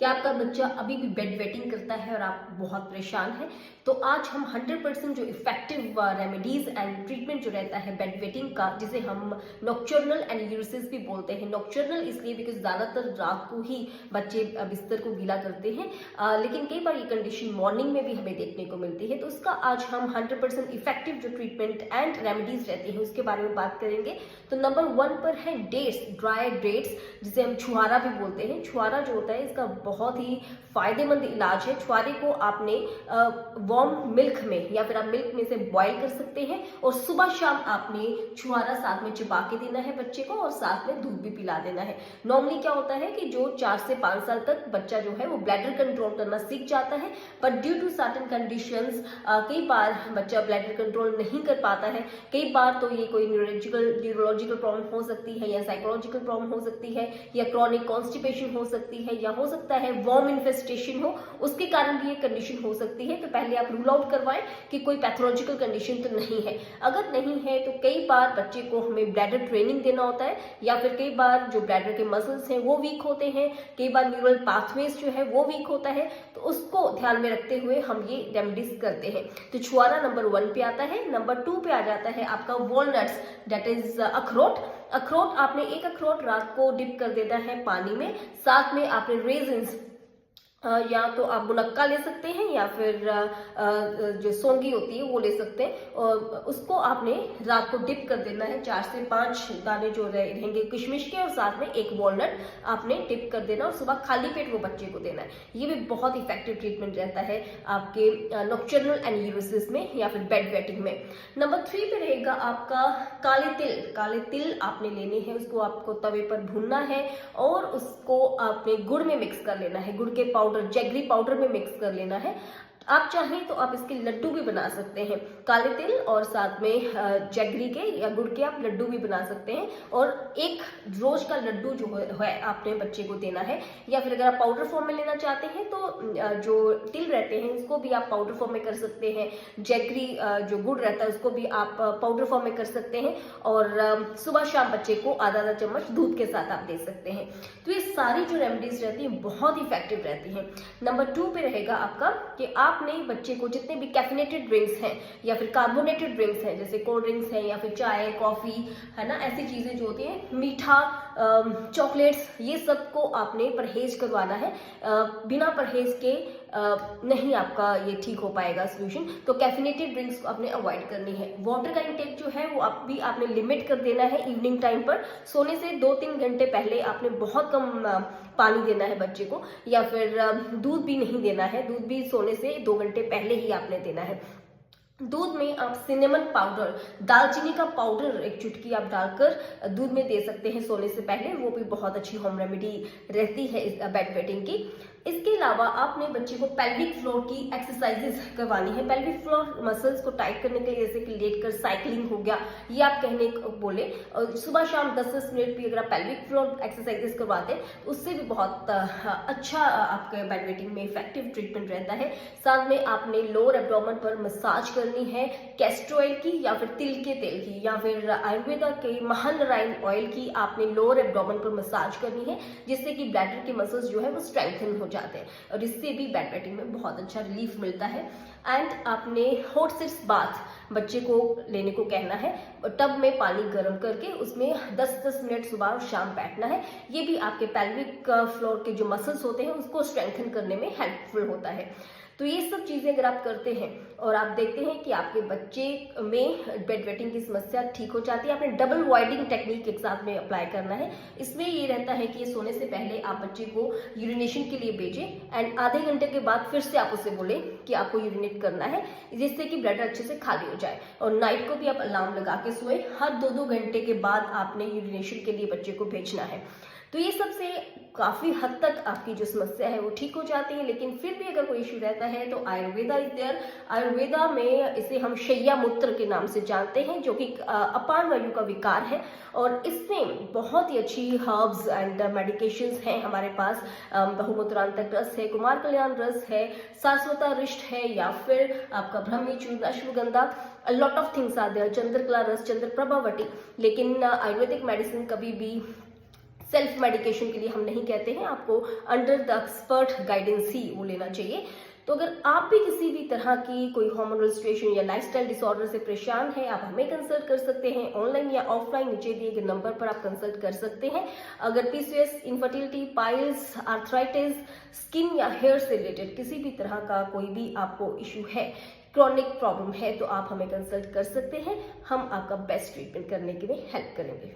क्या आपका बच्चा अभी भी बेड वेटिंग करता है और आप बहुत परेशान हैं? तो आज हम 100% जो इफेक्टिव रेमेडीज एंड ट्रीटमेंट जो रहता है बेड वेटिंग का, जिसे हम नॉक्चर्नल एन्यूरिसिस भी बोलते हैं। नॉक्चर्नल इसलिए बिकॉज ज़्यादातर रात को ही बच्चे बिस्तर को गीला करते हैं, लेकिन कई बार ये कंडीशन मॉर्निंग में भी हमें देखने को मिलती है। तो उसका आज हम 100% इफेक्टिव जो ट्रीटमेंट एंड रेमेडीज रहती हैं उसके बारे में बात करेंगे। तो नंबर 1 पर है डेट्स, ड्राई डेट्स, जिसे हम छुहारा भी बोलते हैं। छुहारा जो होता है इसका बहुत ही फायदेमंद इलाज है। छुहारे को आपने वार्म मिल्क में या फिर आप मिल्क में से बॉईल कर सकते हैं और सुबह शाम आपने छुहारा साथ में चिपा के देना है बच्चे को और साथ में दूध भी पिला देना है। नॉर्मली क्या होता है कि जो 4 से 5 साल तक बच्चा जो है वो ब्लैडर कंट्रोल करना सीख जाता है, but due to certain conditions कई बार बच्चा ब्लैडर कंट्रोल नहीं कर पाता है। कई बार तो ये कोई न्यूरोलॉजिकल प्रॉब्लम हो सकती है या साइकोलॉजिकल प्रॉब्लम हो सकती है या क्रॉनिक कॉन्स्टिपेशन हो सकती है या हो सकता है वॉर्म इन्फेस्टेशन हो, उसके कारण भी ये कंडीशन हो सकती है। तो पहले आप रूल आउट करवाएं कि कोई पैथोलॉजिकल कंडीशन तो नहीं है। अगर नहीं है तो कई बार बच्चे को हमें ब्लैडर ट्रेनिंग देना होता है, या फिर कई बार जो ब्लैडर के मसल्स हैं वो वीक होते हैं, कई बार न्यूरल पाथवेज जो है वो वीक होता है। तो उसको ध्यान में रखते हुए हम ये रेमेडीज करते हैं। तो छुहारा नंबर 1 पे आता है। नंबर 2 पे आ जाता है आपका वॉलनट्स, दैट इज अखरोट। अखरोट आपने एक अखरोट रात को डिप कर देना है पानी में, साथ में आपने रेजिन्स या तो आप मुनक्का ले सकते हैं या फिर जो सौंगी होती है वो ले सकते हैं, और उसको आपने रात को डिप कर देना है। 4 से 5 दाने जो रहेंगे किशमिश के और साथ में एक वॉलनट आपने डिप कर देना और सुबह खाली पेट वो बच्चे को देना है। ये भी बहुत इफेक्टिव ट्रीटमेंट रहता है आपके नॉक्चर्नल एन्यूरिसिस में या फिर बेड वेटिंग में। नंबर 3 पे रहेगा आपका काले तिल। काले तिल आपने लेने हैं, उसको आपको तवे पर भूनना है और उसको आपने गुड़ में मिक्स कर लेना है। गुड़ के पाउडर, जैगरी पाउडर में मिक्स कर लेना है। आप चाहें तो आप इसके लड्डू भी बना सकते हैं, काले तिल और साथ में जैगरी के या गुड़ के आप लड्डू भी बना सकते हैं। और एक रोज का लड्डू जो है आपने बच्चे को देना है, या फिर अगर आप पाउडर फॉर्म में लेना चाहते हैं तो जो तिल रहते हैं उसको भी आप पाउडर फॉर्म में कर सकते हैं। जैगरी जो गुड़ रहता है उसको भी आप पाउडर फॉर्म में कर सकते हैं और सुबह शाम बच्चे को आधा चम्मच दूध के साथ आप दे सकते हैं। तो ये सारी जो रेमेडीज रहती हैं बहुत इफेक्टिव रहती हैं। नंबर 2 पे रहेगा आपका कि आपने बच्चे को जितने भी कैफिनेटेड ड्रिंक्स हैं या फिर कार्बोनेटेड ड्रिंक्स हैं, जैसे कोल्ड ड्रिंक्स हैं या फिर चाय कॉफी है ना, ऐसी चीजें जो होती हैं, मीठा, चॉकलेट्स, ये सब को आपने परहेज करवाना है। बिना परहेज के नहीं आपका ये ठीक हो पाएगा सोल्यूशन। तो कैफिनेटेड ड्रिंक्स को आपने अवॉइड करनी है। वाटर का इंटेक जो है वो आप भी आपने लिमिट कर देना है। इवनिंग टाइम पर सोने से 2-3 घंटे पहले आपने बहुत कम पानी देना है बच्चे को, या फिर दूध भी नहीं देना है। दूध भी सोने से 2 घंटे पहले ही आपने देना है। दूध में आप सिनेमन पाउडर, दालचीनी का पाउडर एक चुटकी आप डालकर दूध में दे सकते हैं सोने से पहले। वो भी बहुत अच्छी होम रेमेडी रहती है इस बेड वेटिंग की। इसके अलावा आपने बच्चे को पेल्विक फ्लोर की एक्सरसाइजेस करवानी है। पेल्विक फ्लोर मसल्स को टाइट करने के लिए, जैसे कि लेटकर साइकिलिंग हो गया, ये आप कहने को बोले, और सुबह शाम 10-10 मिनट भी अगर आप पेल्विक फ्लोर एक्सरसाइजेस करवाते हैं तो उससे भी बहुत अच्छा आपके बेड वेटिंग में इफेक्टिव ट्रीटमेंट रहता है। साथ में आपने लोअर एब्डोमेन पर मसाज करनी है कैस्टर ऑयल की या फिर तिल के तेल की या फिर आयुर्वेदा के महानरायण ऑयल की आपने लोअर एब्डोमेन पर मसाज करनी है, जिससे कि ब्लैडर के मसल्स जो है वो स्ट्रेंथन हो जाते हैं और इससे भी बेड वेटिंग में बहुत अच्छा रिलीफ मिलता है। एंड आपने हॉट सिट्स बाथ बच्चे को लेने को कहना है, टब में पानी गर्म करके उसमें 10-10 मिनट सुबह और शाम बैठना है। ये भी आपके पेल्विक फ्लोर के जो मसल्स होते हैं उसको स्ट्रेंथन करने में हेल्पफुल होता है। तो ये सब चीजें अगर आप करते हैं और आप देखते हैं कि आपके बच्चे में बेड वेटिंग की समस्या ठीक हो जाती है, आपने डबल वाइडिंग टेक्निक एक साथ में अप्लाई करना है। इसमें ये रहता है कि सोने से पहले आप बच्चे को यूरिनेशन के लिए भेजें एंड आधे घंटे के बाद फिर से आप उसे बोले कि आपको यूरिनेट करना है, जिससे कि ब्लैडर अच्छे से खाली हो जाए। और नाइट को भी आप अलार्म लगा के सोए, हर 2-2 घंटे के बाद आपने यूरिनेशन के लिए बच्चे को भेजना है। तो ये सबसे काफी हद तक आपकी जो समस्या है वो ठीक हो जाती है। लेकिन फिर भी अगर कोई इश्यू रहता है तो आयुर्वेदा इज देयर। आयुर्वेदा में इसे हम शैया मूत्र के नाम से जानते हैं, जो कि अपान वायु का विकार है, और इसमें बहुत ही अच्छी हर्ब्स एंड मेडिकेशंस हैं हमारे पास। बहुमूत्रांतक रस है, कुमार कल्याण रस है, सारस्वता रिष्ट है, या फिर आपका ब्रह्मी चूर्ण, Ashwagandha, lot of things are there, Chandrakala रस, चंद्र प्रभावटी। लेकिन आयुर्वेदिक मेडिसिन कभी भी सेल्फ मेडिकेशन के लिए हम नहीं कहते हैं, आपको अंडर द एक्सपर्ट गाइडेंस ही वो लेना चाहिए। तो अगर आप भी किसी भी तरह की कोई हार्मोनल सिचुएशन या लाइफस्टाइल डिसऑर्डर से परेशान है, आप हमें कंसल्ट कर सकते हैं ऑनलाइन या ऑफलाइन, नीचे दिए गए नंबर पर आप कंसल्ट कर सकते हैं। अगर PCOS, infertility, piles, arthritis, skin या हेयर से रिलेटेड किसी भी तरह का कोई भी आपको इशू है, क्रॉनिक प्रॉब्लम है, तो आप हमें कंसल्ट कर सकते हैं। हम आपका बेस्ट ट्रीटमेंट करने के लिए हेल्प करेंगे।